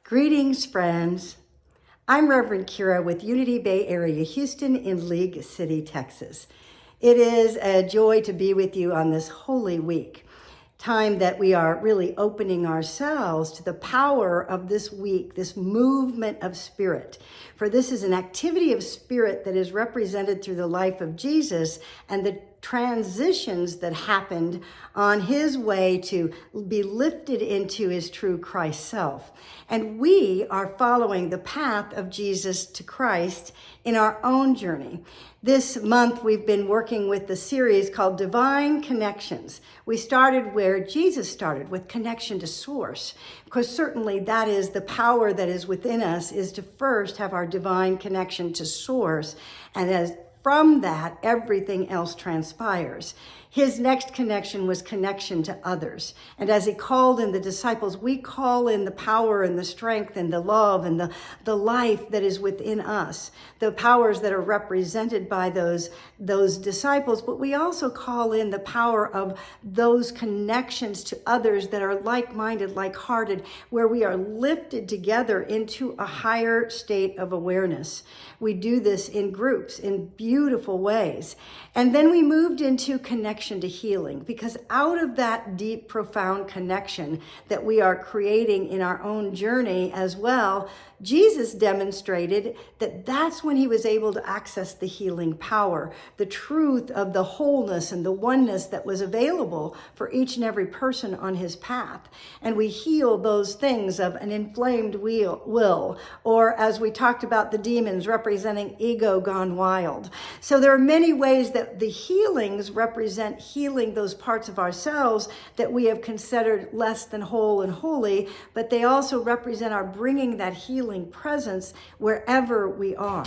Greetings, friends. I'm Reverend Kyra with Unity Bay Area, Houston in League City, Texas. It is a joy to be with you on this Holy Week, time that we are really opening ourselves to the power of this week, this movement of spirit. For this is an activity of spirit that is represented through the life of Jesus and the transitions that happened on his way to be lifted into his true Christ self. And we are following the path of Jesus to Christ in our own journey. This month, we've been working with the series called Divine Connections. We started where Jesus started, with connection to source, because certainly that is the power that is within us, is to first have our divine connection to source, and as from that, everything else transpires. His next connection was connection to others. And as he called in the disciples, we call in the power and the strength and the love and the life that is within us, the powers that are represented by those disciples. But we also call in the power of those connections to others that are like-minded, like-hearted, where we are lifted together into a higher state of awareness. We do this in groups, in beautiful ways. And then we moved into connection to healing, because out of that deep, profound connection that we are creating in our own journey as well, Jesus demonstrated that that's when he was able to access the healing power, the truth of the wholeness and the oneness that was available for each and every person on his path. And we heal those things of an inflamed will, or as we talked about, the demons representing ego gone wild. So there are many ways that the healings represent healing those parts of ourselves that we have considered less than whole and holy, but they also represent our bringing that healing presence wherever we are.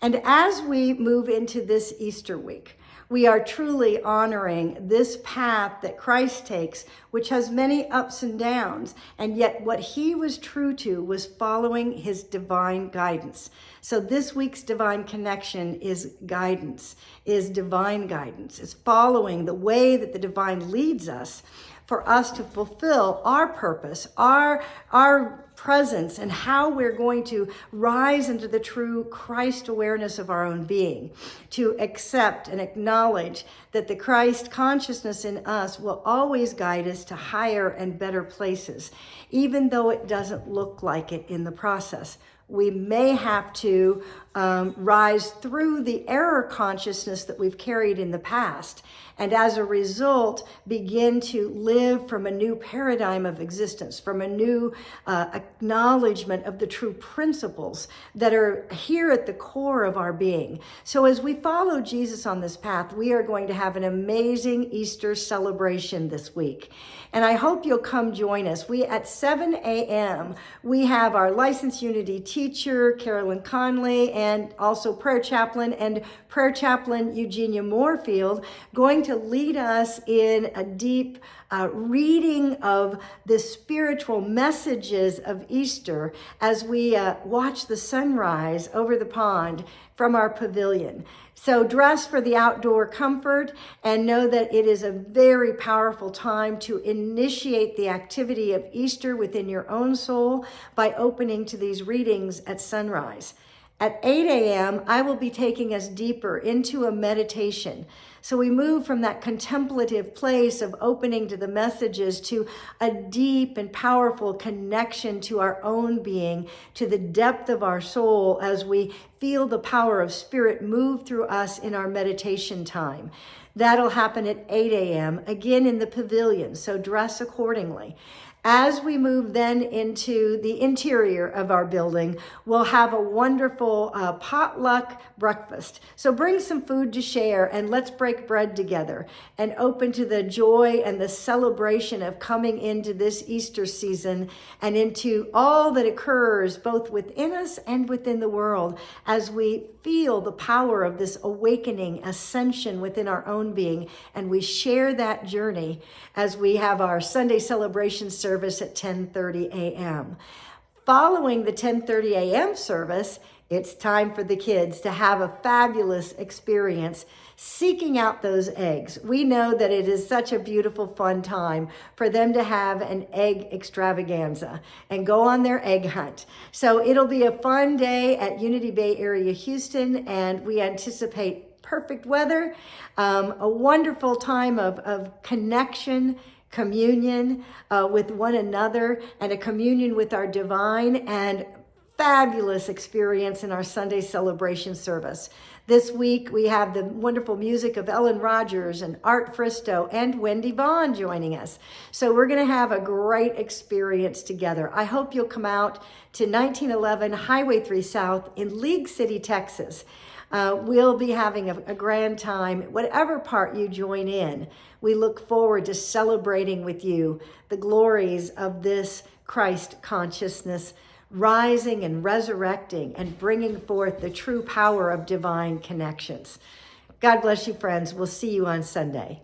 And as we move into this Easter week, we are truly honoring this path that Christ takes, which has many ups and downs, and yet what he was true to was following his divine guidance. So this week's divine connection is guidance, is divine guidance. It's following the way that the divine leads us for us to fulfill our purpose, our presence, and how we're going to rise into the true Christ awareness of our own being, to accept and acknowledge that the Christ consciousness in us will always guide us to higher and better places, even though it doesn't look like it in the process. We may have to rise through the error consciousness that we've carried in the past, and as a result, begin to live from a new paradigm of existence, from a new acknowledgement of the true principles that are here at the core of our being. So as we follow Jesus on this path, we are going to have an amazing Easter celebration this week. And I hope you'll come join us. At 7 a.m., we have our licensed Unity teacher, Carolyn Conley, and also prayer chaplain Eugenia Moorfield, going to lead us in a deep reading of the spiritual messages of Easter as we watch the sunrise over the pond from our pavilion. So dress for the outdoor comfort and know that it is a very powerful time to initiate the activity of Easter within your own soul by opening to these readings at sunrise. At 8 a.m., I will be taking us deeper into a meditation. So we move from that contemplative place of opening to the messages to a deep and powerful connection to our own being, to the depth of our soul as we feel the power of spirit move through us in our meditation time. That'll happen at 8 a.m., again in the pavilion, so dress accordingly. As we move then into the interior of our building, we'll have a wonderful potluck breakfast. So bring some food to share and let's break bread together and open to the joy and the celebration of coming into this Easter season and into all that occurs both within us and within the world as we feel the power of this awakening, ascension within our own being, and we share that journey as we have our Sunday celebration service at 10:30 a.m. Following the 10:30 a.m. service, it's time for the kids to have a fabulous experience seeking out those eggs. We know that it is such a beautiful, fun time for them to have an egg extravaganza and go on their egg hunt. So it'll be a fun day at Unity Bay Area Houston, and we anticipate perfect weather, a wonderful time of connection, communion with one another, and a communion with our divine, and fabulous experience in our Sunday celebration service. This week, we have the wonderful music of Ellen Rogers and Art Fristow and Wendy Vaughn joining us. So we're going to have a great experience together. I hope you'll come out to 1911 Highway 3 South in League City, Texas. We'll be having a grand time, whatever part you join in. We look forward to celebrating with you the glories of this Christ consciousness, rising and resurrecting and bringing forth the true power of divine connections. God bless you, friends. We'll see you on Sunday.